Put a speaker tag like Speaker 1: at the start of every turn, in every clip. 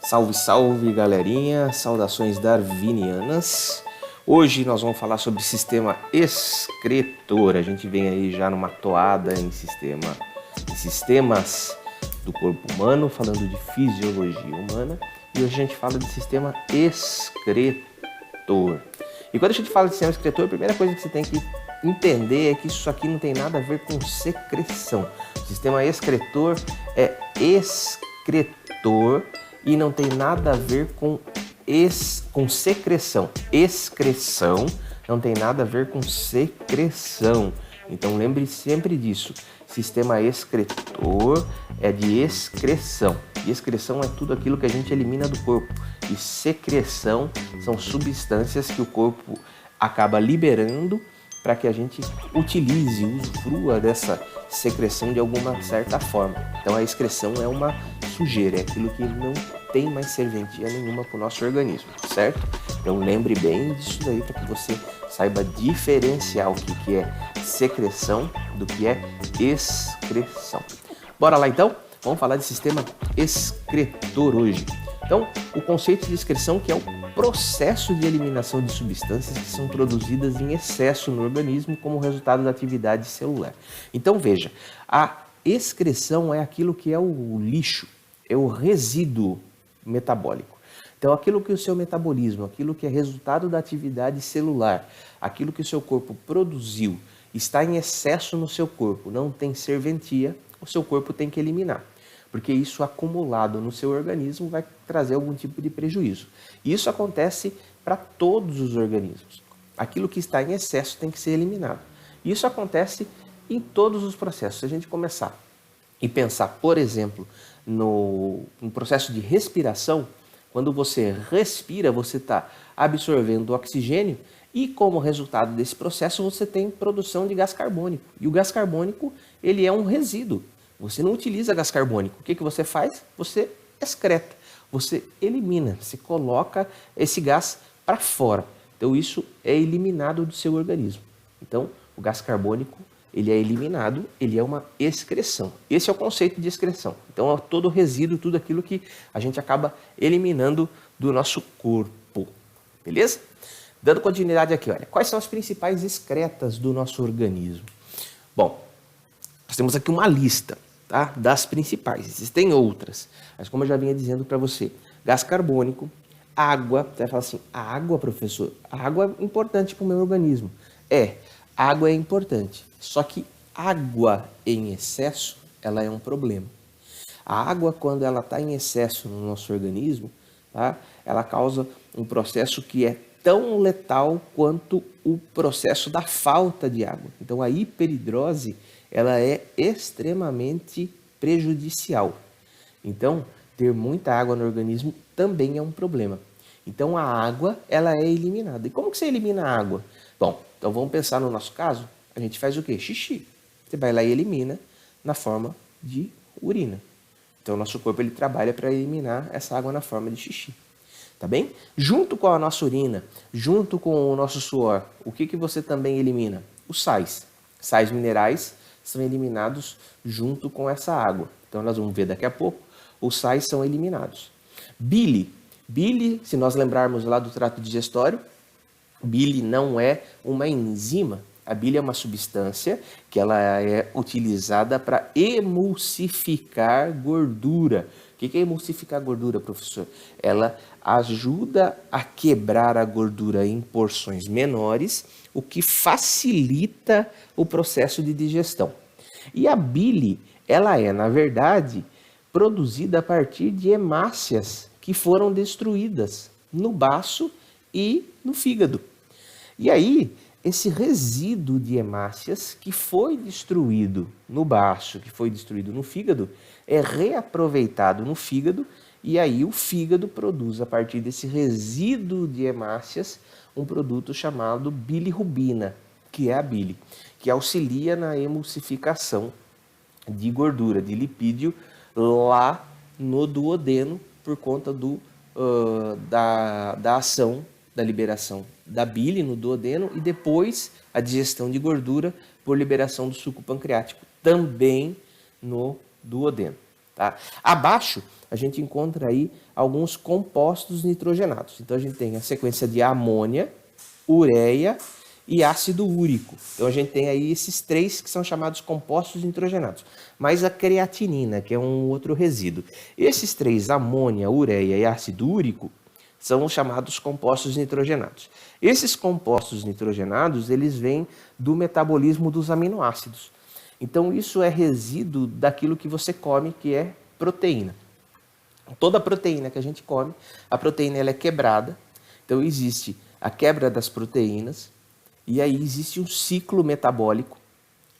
Speaker 1: Salve, salve, galerinha! Saudações darwinianas! Hoje nós vamos falar sobre sistema excretor. A gente vem aí já numa toada em sistemas do corpo humano, falando de fisiologia humana. E hoje a gente fala de sistema excretor. E quando a gente fala de sistema excretor, a primeira coisa que você tem que entender é que isso aqui não tem nada a ver com secreção. O sistema excretor é excretor e não tem nada a ver com secreção. Excreção não tem nada a ver com secreção. Então lembre sempre disso. Sistema excretor é de excreção. E excreção é tudo aquilo que a gente elimina do corpo. E secreção são substâncias que o corpo acaba liberando para que a gente utilize, usufrua dessa secreção de alguma certa forma. Então a excreção é uma sujeira, é aquilo que não tem mais serventia nenhuma para o nosso organismo, certo? Então lembre bem disso daí para que você saiba diferenciar o que é secreção do que é excreção. Bora lá então? Vamos falar de sistema excretor hoje. Então, o conceito de excreção que é o processo de eliminação de substâncias que são produzidas em excesso no organismo como resultado da atividade celular. Então veja, a excreção é aquilo que é o lixo, é o resíduo metabólico. Então aquilo que o seu metabolismo, aquilo que é resultado da atividade celular, aquilo que o seu corpo produziu, está em excesso no seu corpo, não tem serventia, o seu corpo tem que eliminar. Porque isso acumulado no seu organismo vai trazer algum tipo de prejuízo. E isso acontece para todos os organismos. Aquilo que está em excesso tem que ser eliminado. Isso acontece em todos os processos. Se a gente começar e pensar, por exemplo, no processo de respiração, quando você respira, você está absorvendo oxigênio e como resultado desse processo você tem produção de gás carbônico. E o gás carbônico ele é um resíduo. Você não utiliza gás carbônico. O que você faz? Você excreta, você elimina, você coloca esse gás para fora. Então isso é eliminado do seu organismo. Então o gás carbônico ele é eliminado, ele é uma excreção. Esse é o conceito de excreção. Então é todo o resíduo, tudo aquilo que a gente acaba eliminando do nosso corpo. Beleza? Dando continuidade aqui, olha, quais são as principais excretas do nosso organismo? Bom, nós temos aqui uma lista. Tá? Das principais, existem outras, mas como eu já vinha dizendo para você, gás carbônico, água, você vai falar assim, água, professor, a água é importante para o meu organismo. Água é importante, só que água em excesso, ela é um problema. A água, quando ela está em excesso no nosso organismo, tá? Ela causa um processo que é tão letal quanto o processo da falta de água. Então a hiperidrose ela é extremamente prejudicial. Então, ter muita água no organismo também é um problema. Então, a água, ela é eliminada. E como que você elimina a água? Bom, então vamos pensar no nosso caso, a gente faz o quê? Xixi. Você vai lá e elimina na forma de urina. Então, o nosso corpo ele trabalha para eliminar essa água na forma de xixi. Tá bem? Junto com a nossa urina, junto com o nosso suor, o que você também elimina? Os sais. Sais minerais são eliminados junto com essa água. Então nós vamos ver daqui a pouco, os sais são eliminados. Bile, se nós lembrarmos lá do trato digestório, bile não é uma enzima. A bile é uma substância que ela é utilizada para emulsificar gordura. O que é emulsificar gordura, professor? Ela ajuda a quebrar a gordura em porções menores, o que facilita o processo de digestão. E a bile, ela é, na verdade, produzida a partir de hemácias que foram destruídas no baço e no fígado. E aí, esse resíduo de hemácias que foi destruído no baço, que foi destruído no fígado, é reaproveitado no fígado e aí o fígado produz, a partir desse resíduo de hemácias, um produto chamado bilirrubina, que é a bile, que auxilia na emulsificação de gordura, de lipídio, lá no duodeno, por conta da ação, da liberação da bile no duodeno e depois a digestão de gordura por liberação do suco pancreático, também no duodeno. Tá? Abaixo, a gente encontra aí alguns compostos nitrogenados. Então, a gente tem a sequência de amônia, ureia e ácido úrico. Então, a gente tem aí esses três que são chamados compostos nitrogenados. Mais a creatinina, que é um outro resíduo. Esses três, amônia, ureia e ácido úrico, são os chamados compostos nitrogenados. Esses compostos nitrogenados, eles vêm do metabolismo dos aminoácidos. Então, isso é resíduo daquilo que você come, que é proteína. Toda proteína que a gente come, a proteína ela é quebrada. Então, existe a quebra das proteínas e aí existe um ciclo metabólico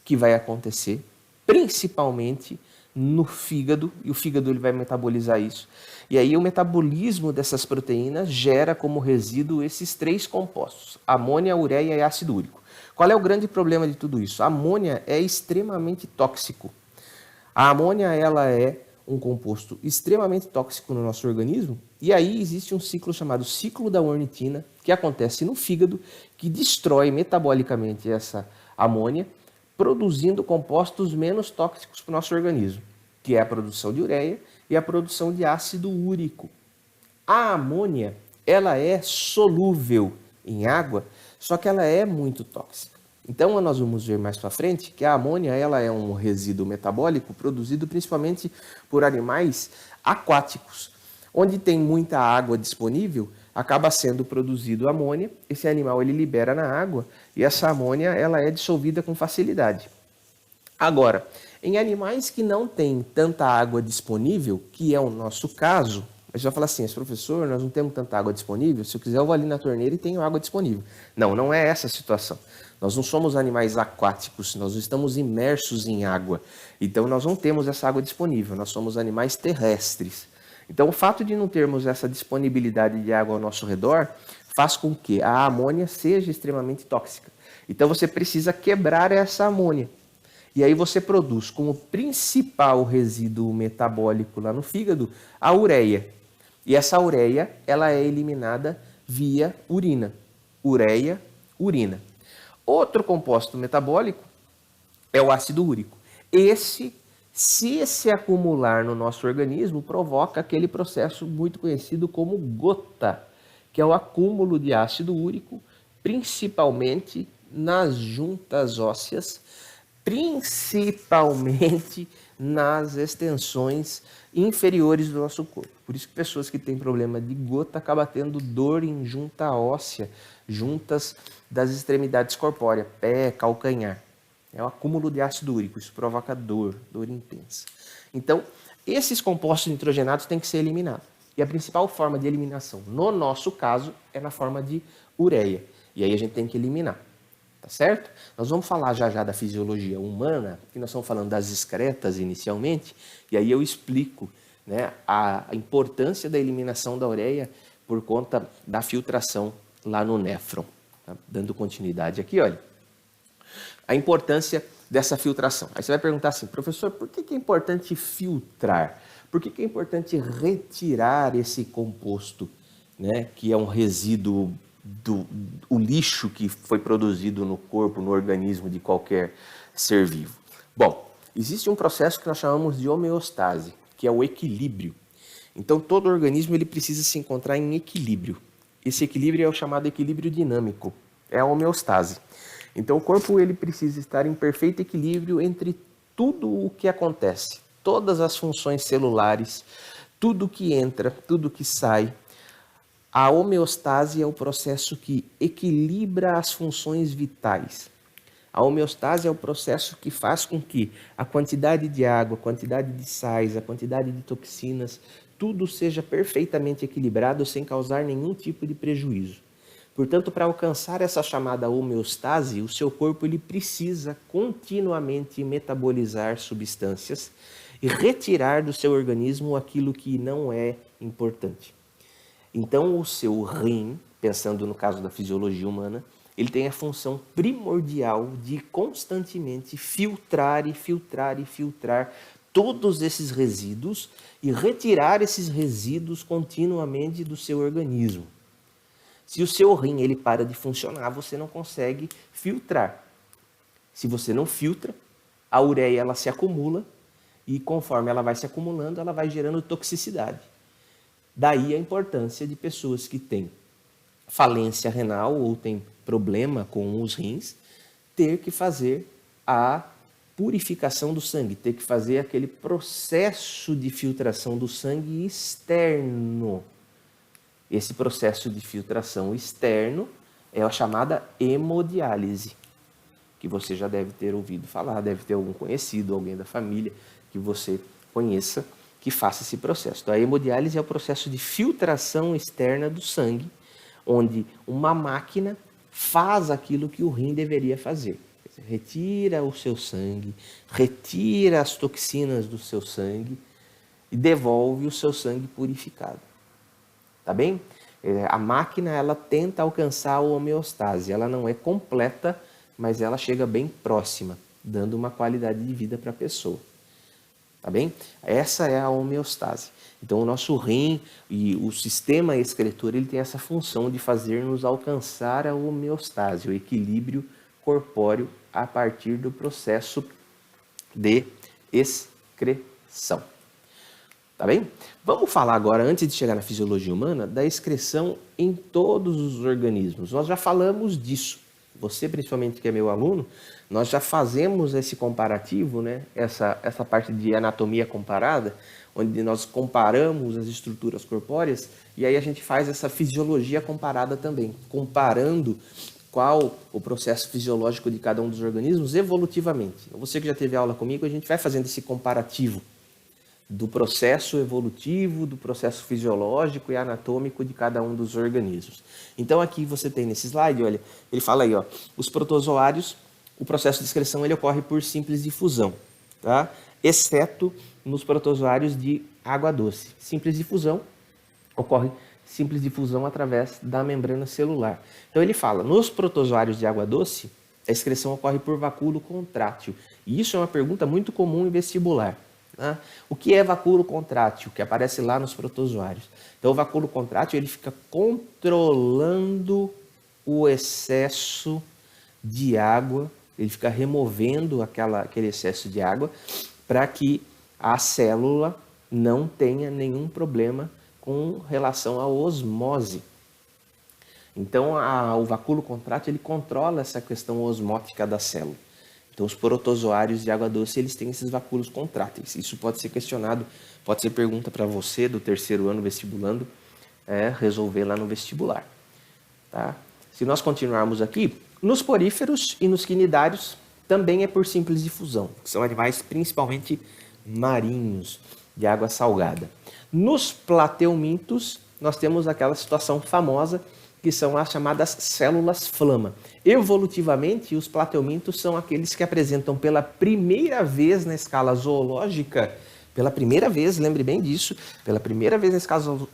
Speaker 1: que vai acontecer, principalmente no fígado, e o fígado ele vai metabolizar isso. E aí o metabolismo dessas proteínas gera como resíduo esses três compostos, amônia, ureia e ácido úrico. Qual é o grande problema de tudo isso? A amônia é extremamente tóxico. A amônia ela é um composto extremamente tóxico no nosso organismo, e aí existe um ciclo chamado ciclo da ornitina, que acontece no fígado, que destrói metabolicamente essa amônia, produzindo compostos menos tóxicos para o nosso organismo, que é a produção de ureia e a produção de ácido úrico. A amônia, ela é solúvel em água, só que ela é muito tóxica. Então, nós vamos ver mais para frente que a amônia ela é um resíduo metabólico produzido principalmente por animais aquáticos. Onde tem muita água disponível, acaba sendo produzido amônia, esse animal ele libera na água e essa amônia ela é dissolvida com facilidade. Agora, em animais que não têm tanta água disponível, que é o nosso caso, a gente vai falar assim, professor, nós não temos tanta água disponível, se eu quiser eu vou ali na torneira e tenho água disponível. Não, não é essa a situação. Nós não somos animais aquáticos, nós estamos imersos em água. Então nós não temos essa água disponível, nós somos animais terrestres. Então o fato de não termos essa disponibilidade de água ao nosso redor faz com que a amônia seja extremamente tóxica. Então você precisa quebrar essa amônia. E aí você produz como principal resíduo metabólico lá no fígado a ureia. E essa ureia ela é eliminada via urina. Ureia, urina. Outro composto metabólico é o ácido úrico. Esse, se se acumular no nosso organismo, provoca aquele processo muito conhecido como gota, que é o acúmulo de ácido úrico, principalmente nas juntas ósseas, principalmente nas extensões inferiores do nosso corpo. Por isso que pessoas que têm problema de gota acabam tendo dor em junta óssea, juntas das extremidades corpóreas, pé, calcanhar. É o acúmulo de ácido úrico, isso provoca dor intensa. Então, esses compostos nitrogenados têm que ser eliminados. E a principal forma de eliminação, no nosso caso, é na forma de ureia. E aí a gente tem que eliminar. Tá certo? Nós vamos falar já da fisiologia humana, que nós estamos falando das excretas inicialmente, e aí eu explico, né, a importância da eliminação da ureia por conta da filtração lá no néfron. Tá? Dando continuidade aqui, olha, a importância dessa filtração. Aí você vai perguntar assim, professor, por que é importante filtrar? Por que é importante retirar esse composto, né, que é um resíduo o lixo que foi produzido no corpo, no organismo de qualquer ser vivo? Bom, existe um processo que nós chamamos de homeostase, que é o equilíbrio. Então, todo organismo ele precisa se encontrar em equilíbrio. Esse equilíbrio é o chamado equilíbrio dinâmico, é a homeostase. Então, o corpo ele precisa estar em perfeito equilíbrio entre tudo o que acontece, todas as funções celulares, tudo que entra, tudo que sai. A homeostase é o processo que equilibra as funções vitais. A homeostase é o processo que faz com que a quantidade de água, a quantidade de sais, a quantidade de toxinas, tudo seja perfeitamente equilibrado sem causar nenhum tipo de prejuízo. Portanto, para alcançar essa chamada homeostase, o seu corpo ele precisa continuamente metabolizar substâncias e retirar do seu organismo aquilo que não é importante. Então, o seu rim, pensando no caso da fisiologia humana, ele tem a função primordial de constantemente filtrar todos esses resíduos e retirar esses resíduos continuamente do seu organismo. Se o seu rim ele para de funcionar, você não consegue filtrar. Se você não filtra, a ureia ela se acumula e conforme ela vai se acumulando, ela vai gerando toxicidade. Daí a importância de pessoas que têm falência renal ou têm problema com os rins, ter que fazer a purificação do sangue, ter que fazer aquele processo de filtração do sangue externo. Esse processo de filtração externo é a chamada hemodiálise, que você já deve ter ouvido falar, deve ter algum conhecido, alguém da família que você conheça que faça esse processo. Então, a hemodiálise é o processo de filtração externa do sangue, onde uma máquina faz aquilo que o rim deveria fazer. Retira o seu sangue, retira as toxinas do seu sangue e devolve o seu sangue purificado. Tá bem? A máquina, ela tenta alcançar a homeostase. Ela não é completa, mas ela chega bem próxima, dando uma qualidade de vida para a pessoa. Tá bem? Essa é a homeostase. Então, o nosso rim e o sistema excretor, ele tem essa função de fazer-nos alcançar a homeostase, o equilíbrio corpóreo a partir do processo de excreção. Tá bem? Vamos falar agora, antes de chegar na fisiologia humana, da excreção em todos os organismos. Nós já falamos disso. Você, principalmente, que é meu aluno, nós já fazemos esse comparativo, né? Essa parte de anatomia comparada, onde nós comparamos as estruturas corpóreas e aí a gente faz essa fisiologia comparada também, comparando qual o processo fisiológico de cada um dos organismos evolutivamente. Você que já teve aula comigo, a gente vai fazendo esse comparativo do processo evolutivo, do processo fisiológico e anatômico de cada um dos organismos. Então aqui você tem nesse slide, olha, ele fala aí, ó, os protozoários, o processo de excreção ele ocorre por simples difusão, tá? Exceto nos protozoários de água doce. Simples difusão ocorre simples difusão através da membrana celular. Então ele fala, nos protozoários de água doce, a excreção ocorre por vacúolo contrátil. E isso é uma pergunta muito comum em vestibular. Né? O que é vacúolo contrátil? Que aparece lá nos protozoários. Então o vacúolo contrátil ele fica controlando o excesso de água, ele fica removendo aquele excesso de água para que a célula não tenha nenhum problema com relação à osmose. Então, o vacúolo contrátil ele controla essa questão osmótica da célula. Então, os protozoários de água doce eles têm esses vacúolos contráteis. Isso pode ser questionado, pode ser pergunta para você do terceiro ano vestibulando, resolver lá no vestibular. Tá? Se nós continuarmos aqui, nos poríferos e nos quinidários também é por simples difusão, que são animais principalmente marinhos, de água salgada. Nos plateumintos, nós temos aquela situação famosa, que são as chamadas células flama. Evolutivamente, os plateumintos são aqueles que apresentam pela primeira vez na escala zoológica, pela primeira vez, lembre bem disso, pela primeira vez na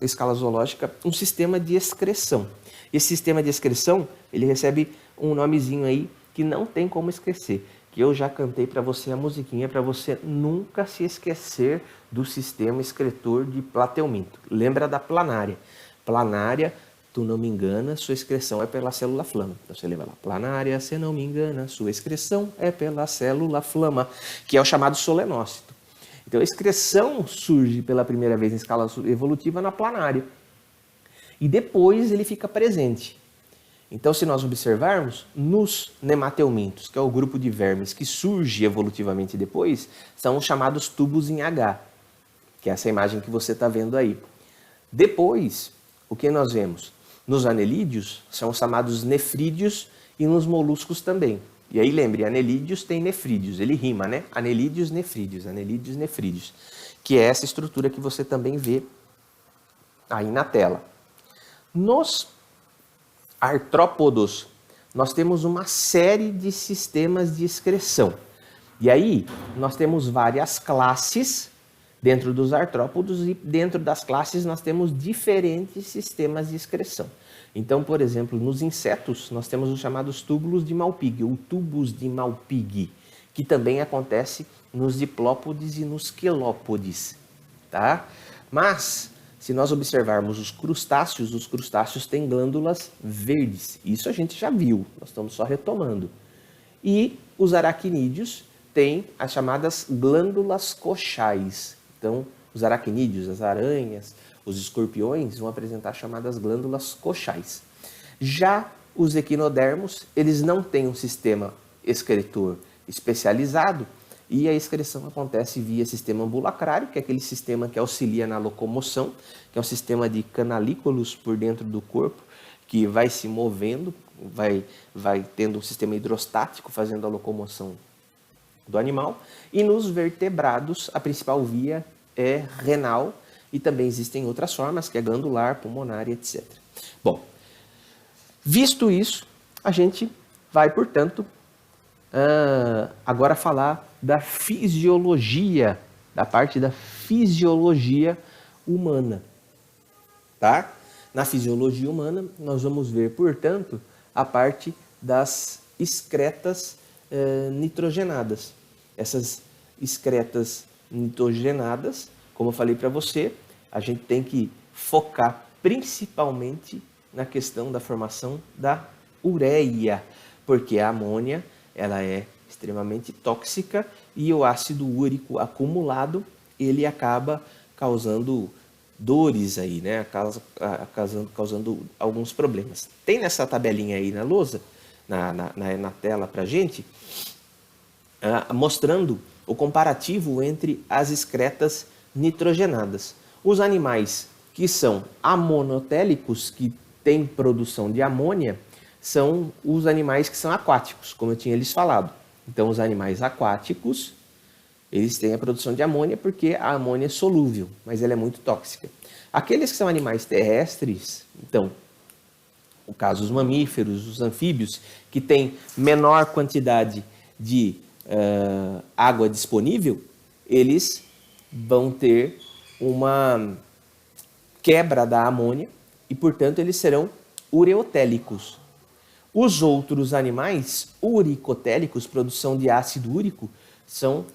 Speaker 1: escala zoológica, um sistema de excreção. Esse sistema de excreção, ele recebe um nomezinho aí que não tem como esquecer, que eu já cantei para você a musiquinha para você nunca se esquecer do sistema excretor de plateuminto. Lembra da planária. Planária, tu não me engana, sua excreção é pela célula flama. Então você lembra lá, planária, se não me engana, sua excreção é pela célula flama, que é o chamado solenócito. Então a excreção surge pela primeira vez em escala evolutiva na planária. E depois ele fica presente. Então, se nós observarmos, nos nemateumintos, que é o grupo de vermes que surge evolutivamente depois, são os chamados tubos em H, que é essa imagem que você está vendo aí. Depois, o que nós vemos? Nos anelídeos, são os chamados nefrídeos e nos moluscos também. E aí, lembre, anelídeos tem nefrídeos, ele rima, né? Anelídeos, nefrídeos, que é essa estrutura que você também vê aí na tela. Nos artrópodos, nós temos uma série de sistemas de excreção. E aí, nós temos várias classes dentro dos artrópodos e dentro das classes nós temos diferentes sistemas de excreção. Então, por exemplo, nos insetos, nós temos os chamados túbulos de Malpighi, ou tubos de Malpighi, que também acontece nos diplópodes e nos quelópodes, tá? Mas se nós observarmos os crustáceos têm glândulas verdes. Isso a gente já viu, nós estamos só retomando. E os aracnídeos tem as chamadas glândulas coxais. Então, os aracnídeos, as aranhas, os escorpiões vão apresentar as chamadas glândulas coxais. Já os equinodermos, eles não têm um sistema excretor especializado e a excreção acontece via sistema ambulacrário, que é aquele sistema que auxilia na locomoção, que é um sistema de canalículos por dentro do corpo, que vai se movendo, vai tendo um sistema hidrostático fazendo a locomoção do animal. E nos vertebrados, a principal via é renal e também existem outras formas, que é glandular, pulmonar e etc. Bom, visto isso, a gente vai, portanto, agora falar da fisiologia, da parte da fisiologia humana, tá? Na fisiologia humana, nós vamos ver, portanto, a parte das excretas nitrogenadas. Essas excretas nitrogenadas, como eu falei para você, a gente tem que focar principalmente na questão da formação da ureia, porque a amônia ela é extremamente tóxica e o ácido úrico acumulado ele acaba causando dores aí, né? Causando alguns problemas. Tem nessa tabelinha aí na lousa, na tela pra gente, mostrando o comparativo entre as excretas nitrogenadas. Os animais que são amonotélicos, que têm produção de amônia, são os animais que são aquáticos, como eu tinha lhes falado. Então, os animais aquáticos, eles têm a produção de amônia porque a amônia é solúvel, mas ela é muito tóxica. Aqueles que são animais terrestres, então, no caso os mamíferos, os anfíbios, que têm menor quantidade de água disponível, eles vão ter uma quebra da amônia e, portanto, eles serão ureotélicos. Os outros animais uricotélicos, produção de ácido úrico, são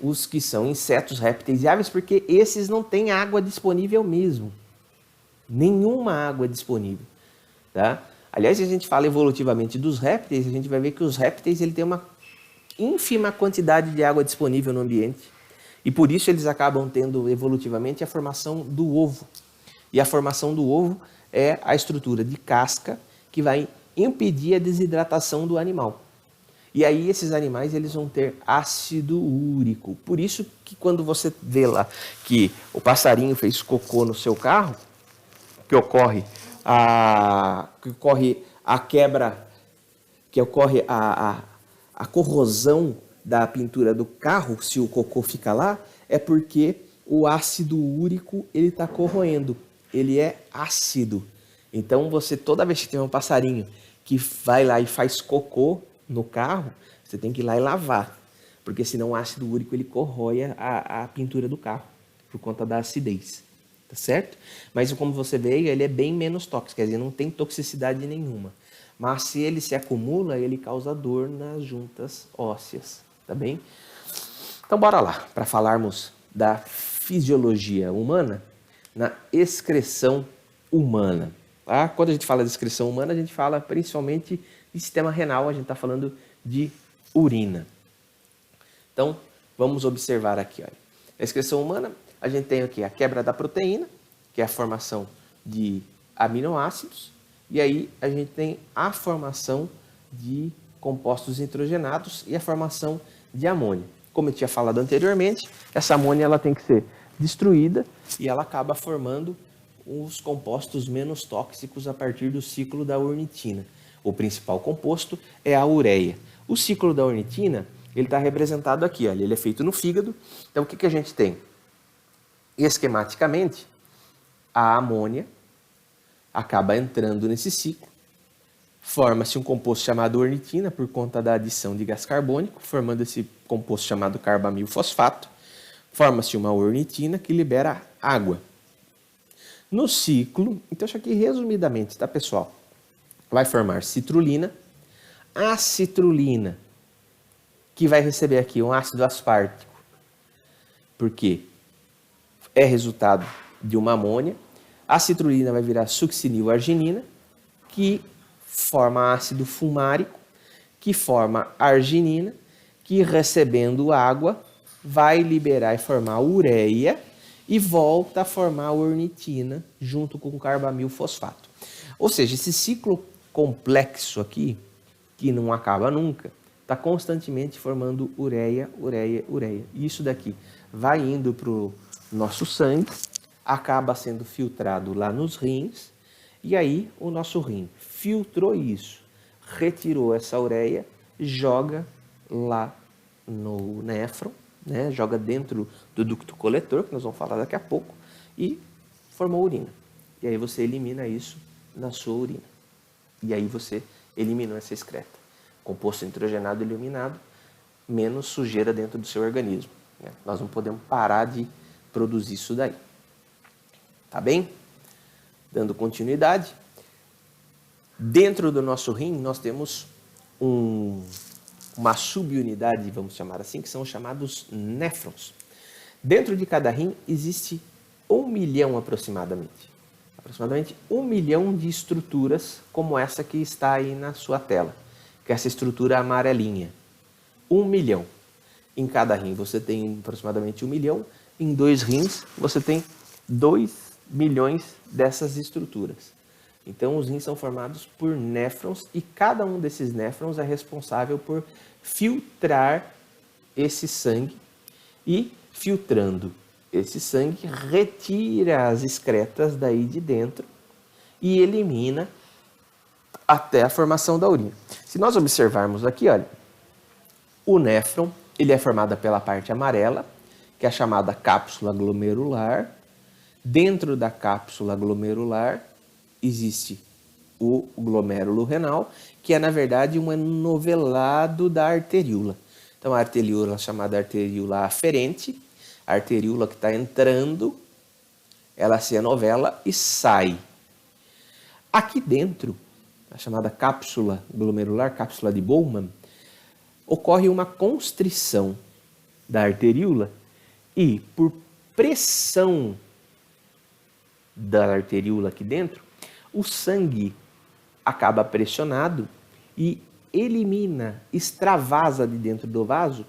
Speaker 1: os que são insetos, répteis e aves, porque esses não têm água disponível mesmo. Nenhuma água disponível. Tá? Aliás, se a gente fala evolutivamente dos répteis, a gente vai ver que os répteis ele têm uma ínfima quantidade de água disponível no ambiente. E por isso eles acabam tendo evolutivamente a formação do ovo. E a formação do ovo é a estrutura de casca que vai impedir a desidratação do animal. E aí esses animais eles vão ter ácido úrico. Por isso que quando você vê lá que o passarinho fez cocô no seu carro, que ocorre a quebra, que ocorre a corrosão da pintura do carro, se o cocô fica lá, é porque o ácido úrico ele está corroendo. Ele é ácido. Então você, toda vez que tem um passarinho que vai lá e faz cocô no carro, você tem que ir lá e lavar, porque senão o ácido úrico ele corrói a pintura do carro, por conta da acidez, tá certo? Mas como você vê, ele é bem menos tóxico, quer dizer, não tem toxicidade nenhuma. Mas se ele se acumula, ele causa dor nas juntas ósseas, tá bem? Então bora lá, para falarmos da fisiologia humana, na excreção humana. Tá? Quando a gente fala de excreção humana, a gente fala principalmente de sistema renal, a gente está falando de urina. Então, vamos observar aqui. Olha. Na excreção humana, a gente tem aqui a quebra da proteína, que é a formação de aminoácidos, e aí a gente tem a formação de compostos nitrogenados e a formação de amônia. Como eu tinha falado anteriormente, essa amônia ela tem que ser destruída e ela acaba formando os compostos menos tóxicos a partir do ciclo da ornitina. O principal composto é a ureia. O ciclo da ornitina ele está representado aqui, olha, ele é feito no fígado. Então o que a gente tem? Esquematicamente, a amônia acaba entrando nesse ciclo, forma-se um composto chamado ornitina por conta da adição de gás carbônico, formando esse composto chamado carbamilfosfato, forma-se uma ornitina que libera água. No ciclo, então isso aqui resumidamente, tá pessoal? Vai formar citrulina, a citrulina, que vai receber aqui um ácido aspartico, porque é resultado de uma amônia. A citrulina vai virar succinilarginina, que forma ácido fumárico, que forma arginina, que recebendo água vai liberar e formar ureia e volta a formar ornitina junto com carbamil fosfato. Ou seja, esse ciclo complexo aqui, que não acaba nunca, está constantemente formando ureia, ureia, ureia. E isso daqui vai indo para o nosso sangue, acaba sendo filtrado lá nos rins, e aí o nosso rim filtrou isso, retirou essa ureia, joga lá no néfron, né? Joga dentro do ducto coletor, que nós vamos falar daqui a pouco, e formou urina. E aí você elimina isso na sua urina. E aí você eliminou essa excreta. Composto nitrogenado eliminado, menos sujeira dentro do seu organismo. Né? Nós não podemos parar de produzir isso daí. Tá bem? Dando continuidade. Dentro do nosso rim, nós temos uma subunidade, vamos chamar assim, que são os chamados néfrons. Dentro de cada rim existe 1 milhão aproximadamente 1 milhão de estruturas como essa que está aí na sua tela, que é essa estrutura amarelinha. 1 milhão. Em cada rim você tem aproximadamente 1 milhão, em 2 rins você tem 2 milhões dessas estruturas. Então os rins são formados por néfrons e cada um desses néfrons é responsável por filtrar esse sangue e, filtrando esse sangue, retira as excretas daí de dentro e elimina até a formação da urina. Se nós observarmos aqui, olha, o néfron ele é formado pela parte amarela, que é a chamada cápsula glomerular. Dentro da cápsula glomerular existe o glomérulo renal, que é, na verdade, um enovelado da arteríola. Então, a arteríola é chamada arteríola aferente, a arteríola que está entrando, ela se enovela e sai. Aqui dentro, a chamada cápsula glomerular, cápsula de Bowman, ocorre uma constrição da arteríola e, por pressão da arteríola aqui dentro, o sangue acaba pressionado e elimina, extravasa de dentro do vaso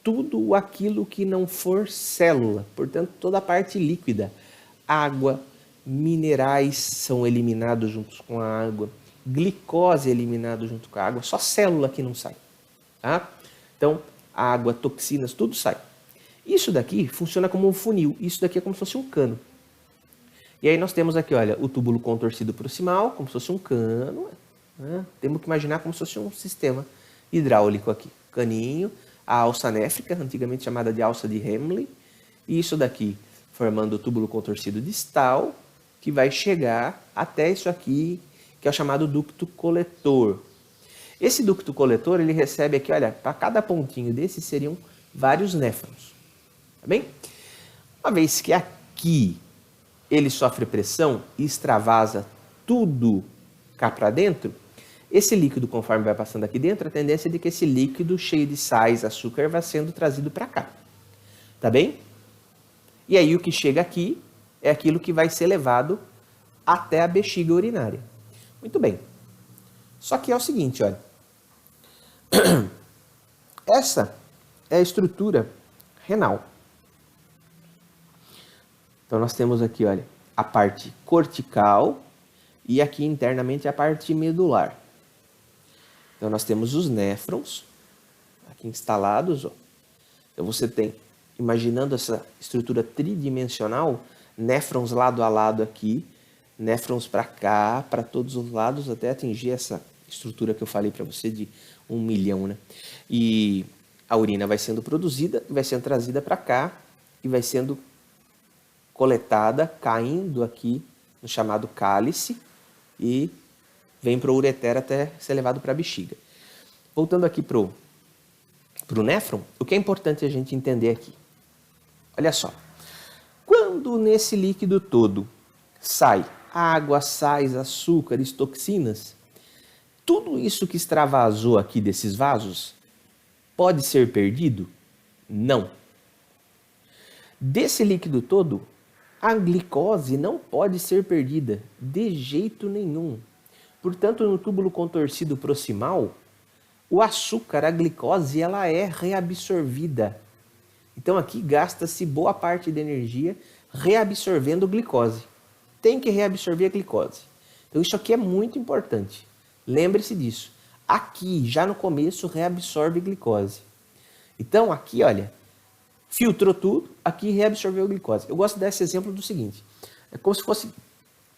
Speaker 1: tudo aquilo que não for célula, portanto toda a parte líquida, água, minerais são eliminados juntos com a água, glicose é eliminado junto com a água, só célula que não sai. Tá? Então, água, toxinas, tudo sai. Isso daqui funciona como um funil, isso daqui é como se fosse um cano. E aí nós temos aqui, olha, o túbulo contorcido proximal, como se fosse um cano. Né? Temos que imaginar como se fosse um sistema hidráulico aqui. Caninho, a alça néfrica, antigamente chamada de alça de Hemley. E isso daqui formando o túbulo contorcido distal, que vai chegar até isso aqui, que é o chamado ducto coletor. Esse ducto coletor, ele recebe aqui, olha, para cada pontinho desse seriam vários néfrons. Tá bem? Uma vez que aqui ele sofre pressão e extravasa tudo cá para dentro, esse líquido, conforme vai passando aqui dentro, a tendência é de que esse líquido cheio de sais, açúcar, vai sendo trazido para cá. Tá bem? E aí o que chega aqui é aquilo que vai ser levado até a bexiga urinária. Muito bem. Só que é o seguinte, olha. Essa é a estrutura renal. Então nós temos aqui, olha, a parte cortical e aqui internamente a parte medular. Então nós temos os néfrons aqui instalados, ó. Então você tem, imaginando essa estrutura tridimensional, néfrons lado a lado aqui, néfrons para cá, para todos os lados, até atingir essa estrutura que eu falei para você de 1 milhão, né? E a urina vai sendo produzida, vai sendo trazida para cá e vai sendo coletada, caindo aqui no chamado cálice e vem para o ureter até ser levado para a bexiga. Voltando aqui para o néfron, o que é importante a gente entender aqui? Olha só, quando nesse líquido todo sai água, sais, açúcares, toxinas, tudo isso que extravasou aqui desses vasos pode ser perdido? Não. Desse líquido todo, a glicose não pode ser perdida de jeito nenhum. Portanto, no túbulo contorcido proximal, O açúcar, a glicose, ela é reabsorvida. Então aqui gasta-se boa parte da energia reabsorvendo glicose. Tem que reabsorver a glicose. Então isso aqui é muito importante. Lembre-se disso. Aqui, já no começo, reabsorve glicose. Então aqui, olha, filtrou tudo, aqui reabsorveu a glicose. Eu gosto desse exemplo do seguinte. É como se fosse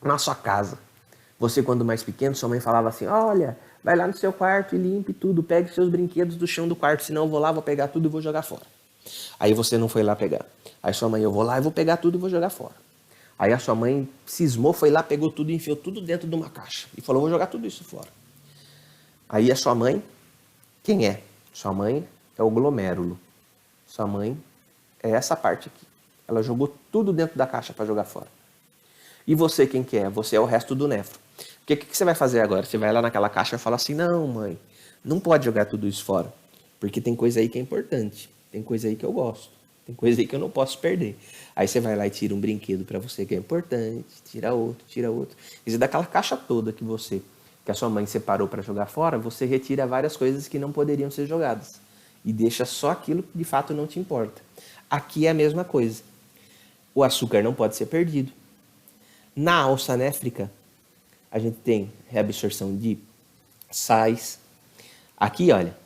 Speaker 1: na sua casa. Você, quando mais pequeno, sua mãe falava assim, olha, vai lá no seu quarto e limpe tudo, pegue seus brinquedos do chão do quarto, senão eu vou lá, vou pegar tudo e vou jogar fora. Aí você não foi lá pegar. Aí sua mãe, eu vou lá e vou pegar tudo e vou jogar fora. Aí a sua mãe cismou, foi lá, pegou tudo e enfiou tudo dentro de uma caixa. E falou, vou jogar tudo isso fora. Aí a sua mãe, quem é? Sua mãe é o glomérulo. Sua mãe é essa parte aqui. Ela jogou tudo dentro da caixa para jogar fora. E você, quem que é? Você é o resto do néfro. O que você vai fazer agora? Você vai lá naquela caixa e fala assim, não, mãe, não pode jogar tudo isso fora. Porque tem coisa aí que é importante. Tem coisa aí que eu gosto. Tem coisa aí que eu não posso perder. Aí você vai lá e tira um brinquedo para você que é importante, tira outro, tira outro. E daquela caixa toda que a sua mãe separou para jogar fora, você retira várias coisas que não poderiam ser jogadas. E deixa só aquilo que de fato não te importa. Aqui é a mesma coisa. O açúcar não pode ser perdido. Na alça néfrica, a gente tem reabsorção de sais. Aqui, olha,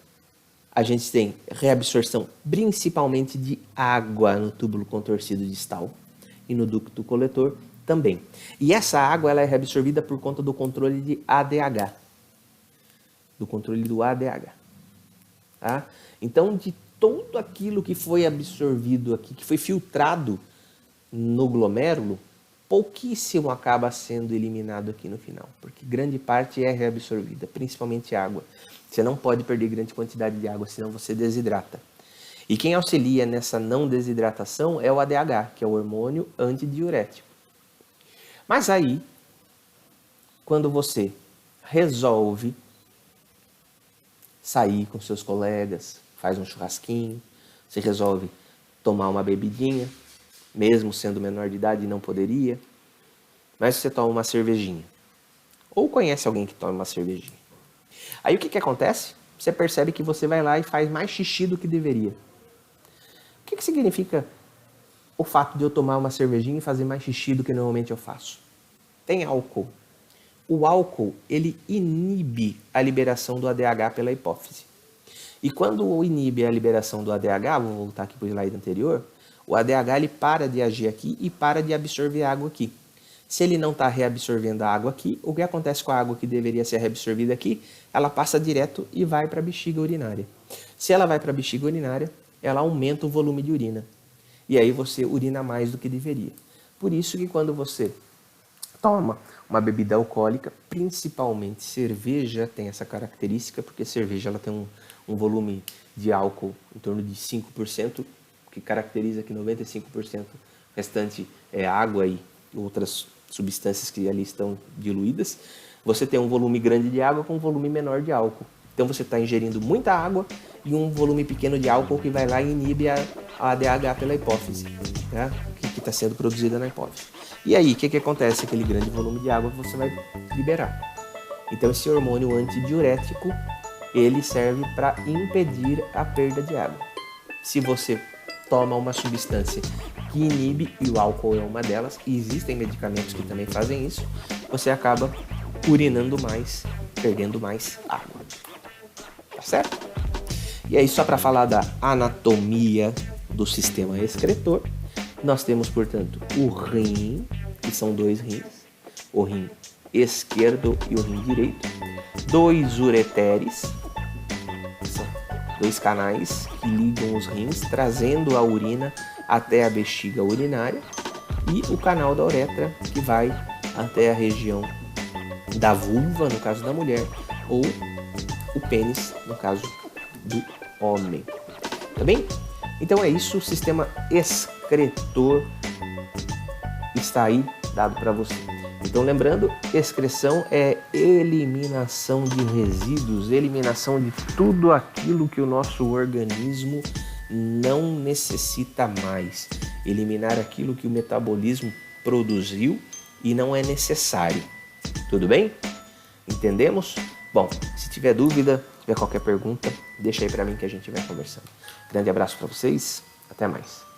Speaker 1: a gente tem reabsorção principalmente de água no túbulo contorcido distal e no ducto coletor também. E essa água ela é reabsorvida por conta do controle de ADH. Do controle do ADH. Tá? Então, de tudo aquilo que foi absorvido aqui, que foi filtrado no glomérulo, pouquíssimo acaba sendo eliminado aqui no final, porque grande parte é reabsorvida, principalmente água. Você não pode perder grande quantidade de água, senão você desidrata. E quem auxilia nessa não desidratação é o ADH, que é o hormônio antidiurético. Mas aí, quando você resolve sair com seus colegas, faz um churrasquinho, você resolve tomar uma bebidinha, mesmo sendo menor de idade não poderia, mas você toma uma cervejinha. Ou conhece alguém que toma uma cervejinha. Aí o que acontece? Você percebe que você vai lá e faz mais xixi do que deveria. O que significa o fato de eu tomar uma cervejinha e fazer mais xixi do que normalmente eu faço? Tem álcool. O álcool, ele inibe a liberação do ADH pela hipófise. E quando inibe a liberação do ADH, vou voltar aqui para o slide anterior, o ADH ele para de agir aqui e para de absorver água aqui. Se ele não está reabsorvendo a água aqui, o que acontece com a água que deveria ser reabsorvida aqui? Ela passa direto e vai para a bexiga urinária. Se ela vai para a bexiga urinária, ela aumenta o volume de urina. E aí você urina mais do que deveria. Por isso que quando você toma uma bebida alcoólica, principalmente cerveja, tem essa característica, porque cerveja ela tem um volume de álcool em torno de 5%, que caracteriza que 95% restante é água e outras substâncias que ali estão diluídas. Você tem um volume grande de água com um volume menor de álcool. Então você está ingerindo muita água e um volume pequeno de álcool que vai lá e inibe a ADH pela hipófise, tá? Que está sendo produzida na hipófise. E aí, o que acontece? Aquele grande volume de água que você vai liberar. Então esse hormônio antidiurético, ele serve para impedir a perda de água. Se você toma uma substância que inibe, e o álcool é uma delas, e existem medicamentos que também fazem isso, você acaba urinando mais, perdendo mais água. Tá certo? E aí, só para falar da anatomia do sistema excretor, nós temos, portanto, o rim, que são 2 rins, o rim esquerdo e o rim direito, 2 ureteres, que são 2 canais que ligam os rins, trazendo a urina até a bexiga urinária, e o canal da uretra, que vai até a região da vulva, no caso da mulher, ou o pênis, no caso do homem. Tá bem? Então é isso, o sistema excretor está aí dado para você. Então lembrando, excreção é eliminação de resíduos, eliminação de tudo aquilo que o nosso organismo não necessita mais. Eliminar aquilo que o metabolismo produziu e não é necessário. Tudo bem? Entendemos? Bom, se tiver dúvida, tiver qualquer pergunta, deixa aí para mim que a gente vai conversando. Grande abraço para vocês, até mais.